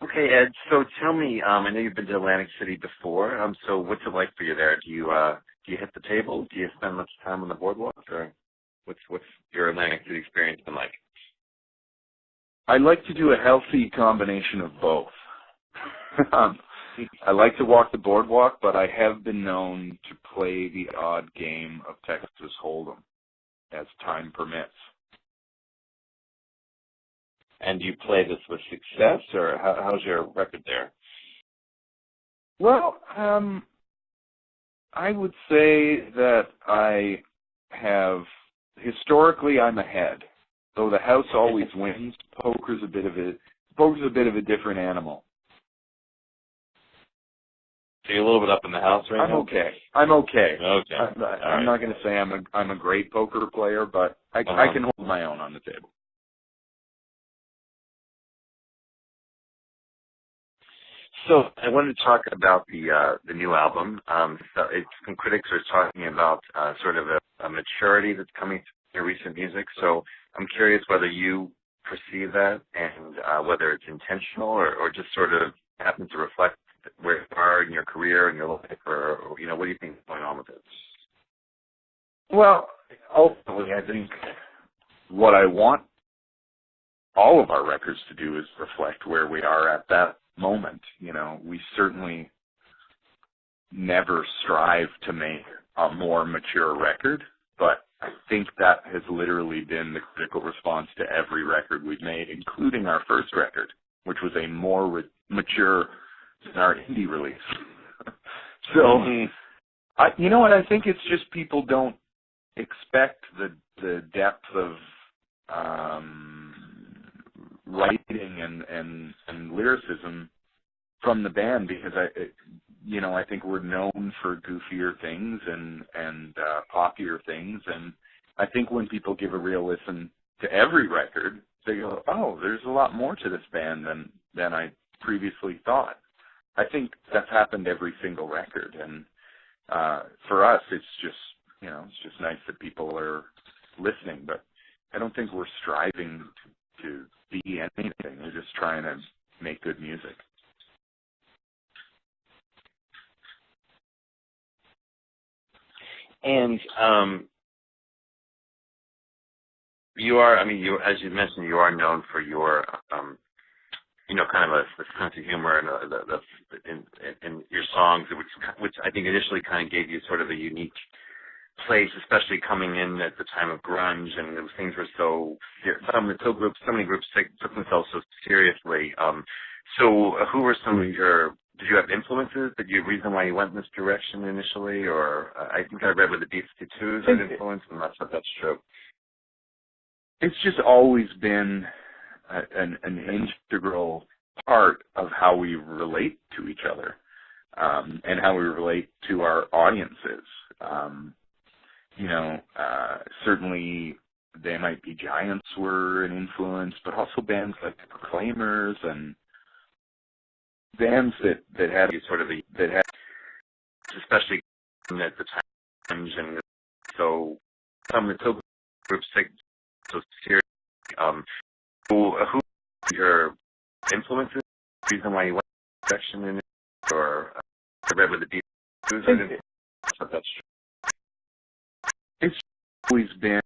Okay, Ed. So tell me, I know you've been to Atlantic City before. So what's it like for you there? Do you hit the table? Do you spend much time on the boardwalk, or what's your Atlantic City experience been like? I like to do a healthy combination of both. I like to walk the boardwalk, but I have been known to play the odd game of Texas Hold'em as time permits. And do you play this with success, or how's your record there? Well, I would say that I have, historically I'm ahead. Though the house always wins, poker's a bit of a different animal. So you're a little bit up in the house right now? I'm okay. Okay. I'm not going to say I'm a great poker player, but I can hold my own on the table. So I wanted to talk about the new album. Some critics are talking about sort of a maturity that's coming to recent music. So I'm curious whether you perceive that, and whether it's intentional or just sort of happens to reflect where you are in your career and your life, or what do you think is going on with it? Well, ultimately, I think what I want all of our records to do is reflect where we are at that moment. We certainly never strive to make a more mature record, but I think that has literally been the critical response to every record we've made, including our first record, which was a more mature than our indie release. So, I think it's just people don't expect the depth of writing and lyricism from the band, because I think we're known for goofier things and poppier things, and I think when people give a real listen to every record, they go, oh, there's a lot more to this band than I previously thought. I think that's happened every single record, and for us, it's just nice that people are listening, but I don't think we're striving to be anything. We're just trying to make good music. And as you mentioned, you are known for your, kind of a sense of humor and in your songs, which I think initially kind of gave you sort of a unique place, especially coming in at the time of grunge, and things were so many groups took themselves so seriously. So who were some of your? Did you have influences? Did you reason why you went in this direction initially, or I think I read with the B-52s an influence, and that's not that's true. It's just always been an integral part of how we relate to each other, and how we relate to our audiences. Certainly They Might Be Giants were an influence, but also bands like the Proclaimers and bands that had sort of especially at the times, and so some of the groups take so serious. Who your influences? Reason why you went in that direction in it, or I read with the B-52s? That's true. It's always been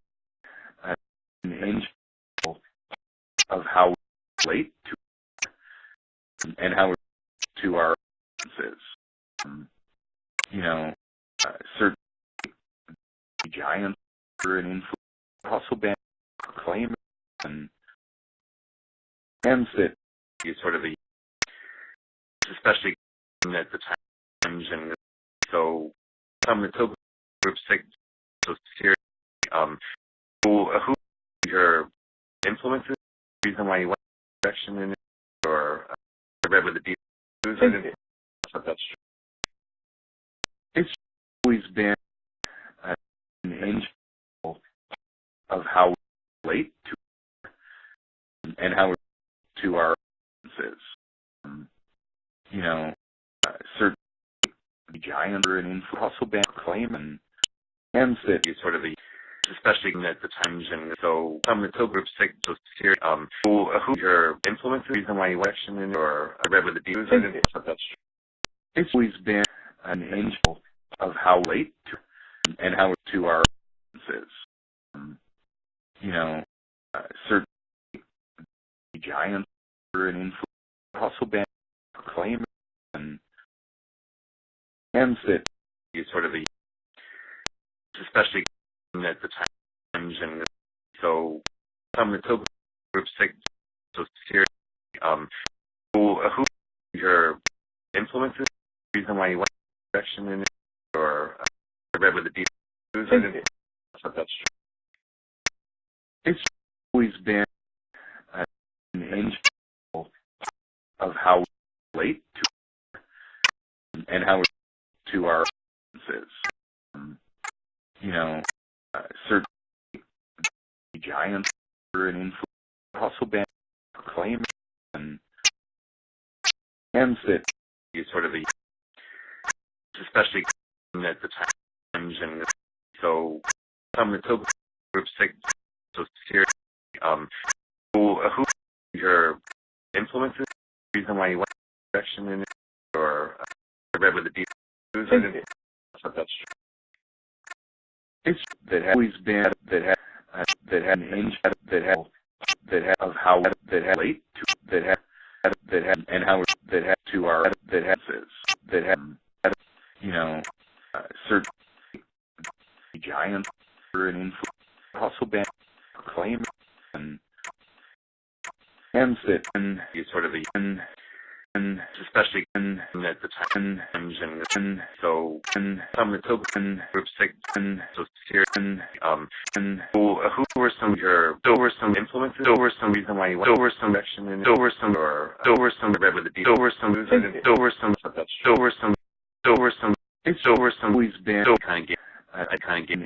an integral of how we relate to and how we relate to our audiences. Certainly Giants were an influence, but also bands like Proclaimers and bands that sort of especially at the times, and so some of the groups take so serious. Who your influences? Reason why you went in that direction in it, or I read with the B-52s? That's true. It's always been an integral of how we relate to and how we relate to our audiences. Certainly the Giants were an influence, also band Proclaim and bands that sort of especially at the times, and so the group six, so serious. Who your influence? The reason why you question it, or I read with the views, it's always been an angel of how late to, and how to our audiences. Certain giants are an influence, also been proclaimed and that you sort of, especially at the times, and so the group six, so serious. Who your influence? The reason why you went direction in it, or I read with the views, it's always been an angel of how late to, and how to our audiences. Certain giants are an influence, also been proclaimed and that you sort of, especially at the times, and so the group six, so serious. Who your influence? The reason why you went direction in it, or I read with the views, it's that has always been that had an angel that had of how that had late to that had and how that had to our that has that had certain giants are an influence, also been proclaimed and that you sort of, especially at the times, and so the group six, so serious. Who were some of your, were some influences, were some reason why you went, were some direction in it, were some, or were some read with the deep, were some, were some, were some, always been I kind of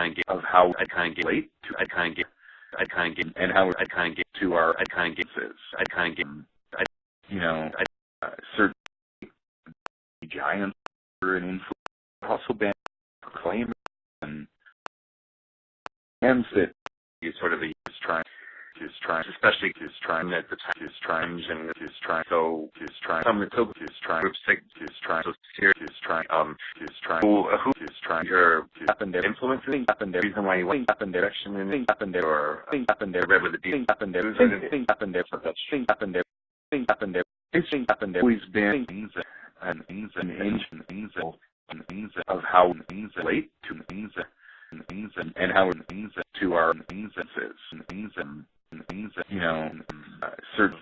get of how I kind of get late to, and how I kind of get to our I kind of get certain giants are an influence, also been proclaimed and that you sort of, trying, especially trying at the times, and trying, so trying, group six, trying, so serious. trying, Who trying, your happened there, influences? happened there, Reason why you went happened there, direction in it, happened there, or happened there, read with the deep, happened there, happened there, happened there, happened there, happened there, always been things of how late to and how to our certain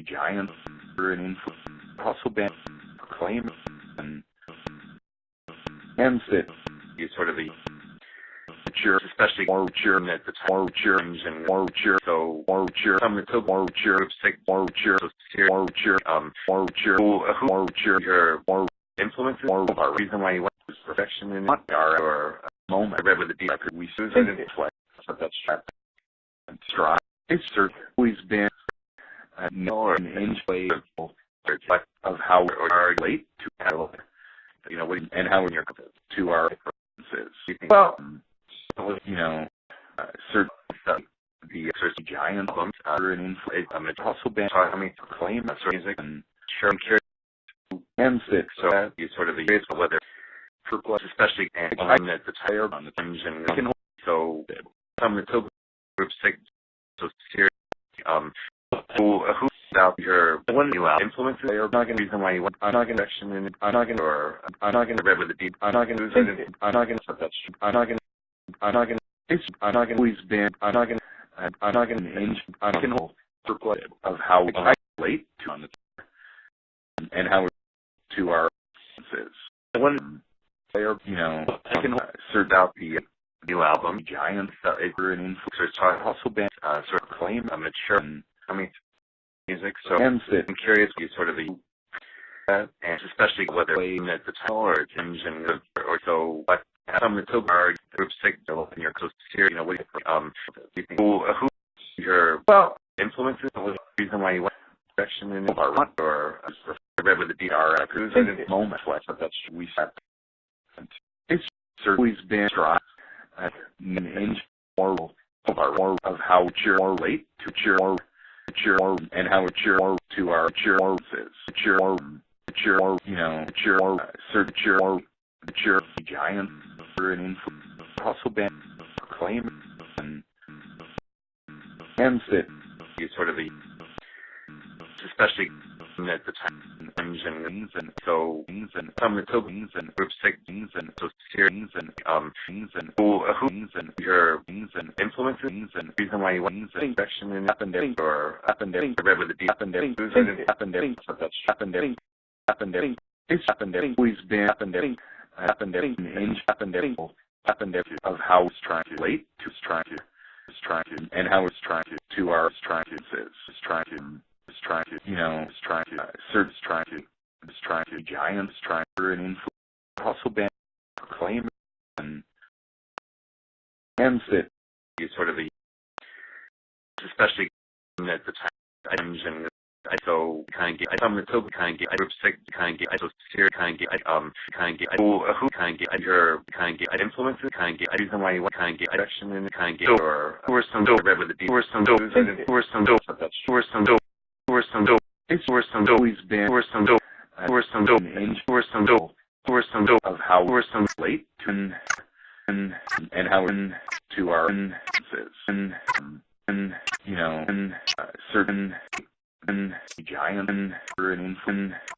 giants are an influence, also been proclaimed and that you sort of, especially more mature at the times, and more mature so more mature group six, more mature so serious. more mature more mature more mature Your more influences, more reason why you went perfection in it, not our or moment. I read with the deep, We strive. it's always been an inch of how late to and how to our differences. Well, certain the giants are an influence, also been proclaimed music, and sure, I'm curious, that so you sort of curious whether, especially at the times, and so the group six, so serious. Who about your new influences? They are not going to reason why you went. I'm not going to direction in it. I'm not going to, or I'm not going to read with the deep. I'm not going to. I'm not going to. I'm not going to. I'm not going to. I'm not going to. always been I'm not going to. I'm not going to. I'm not going to of how late to and how to our differences. When they are, I can search out the new album. giants It are an influence, also been sort of claim a mature. and Music. So that I'm curious, you sort of and especially whether at the time or it's engine or so. But some of the group six and your close series, what do you think? Who your influences? The reason why you went direction in it, or read with the DR moment. That's we said. It's always been trying an inch more of how it's more late to your and how it's your to our certain giant and also been claim and that you sort of, especially at the time and so some of the tokens and group things and so series and who and your influences and reason why you want infection and happened or happened read with the deep happened always been of how it's trying to late to trying to and how it's trying to our trying to giants trying to an influence also been claim and that you sort of, especially at the time and so kind of get some of the token kind of get group six kind of get so series kind of get who kind of get your kind of get influences kind of get reason why you want kind of get infection and kind of get or who are some read with the deep who are some always been of how we're some late to and how to our and certain giant and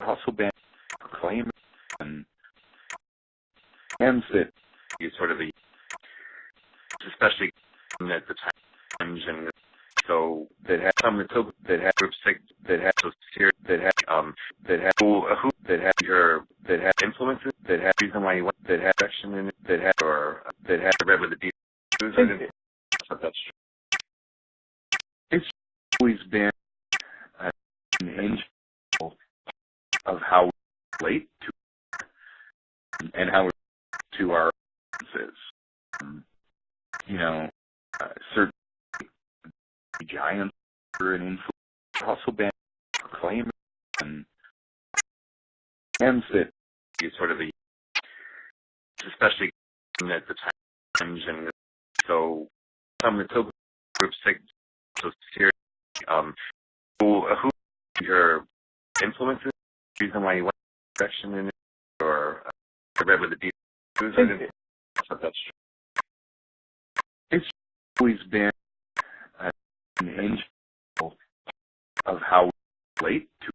also been claim and that you sort of, especially at the time and so that have some of the token that have group six that have so series that have who have your that have influences that have reason why you want that have action in it that have or that have read with the deep it's always been an inch of how late to and how to our certain giant and influence also been claim and that you sort of, especially at the time and so some of the token group six so series who your influences reason why you want infection in it or read with the deep it's always been an inch of how late to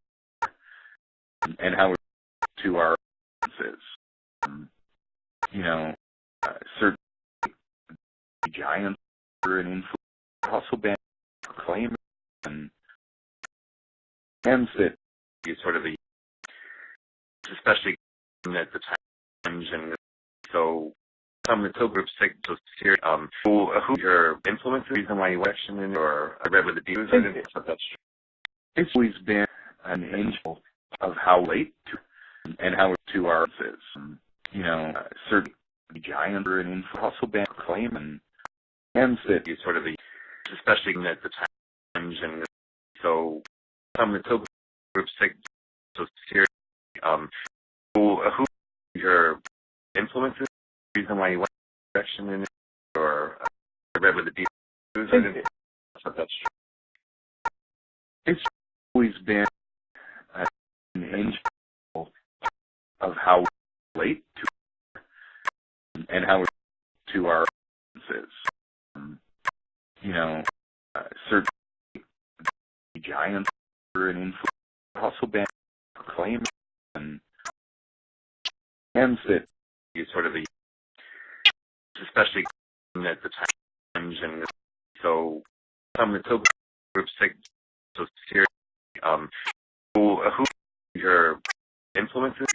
and how to our certain giant and influence also been claim and that you sort of, especially at the time and so some of the token group six so series who your influences reason why you want action in it or read with the deep it's always been an inch of how late to and how to our certain giant and influence also been claim and that you sort of, especially at the time and so some of the token group six so series who your influences reason why you want action in it or read with the deep it's always been an inch of how late to and how to our certain giant and influence also been claim and that you sort of, especially at the time and so some of the token group six so series who your influences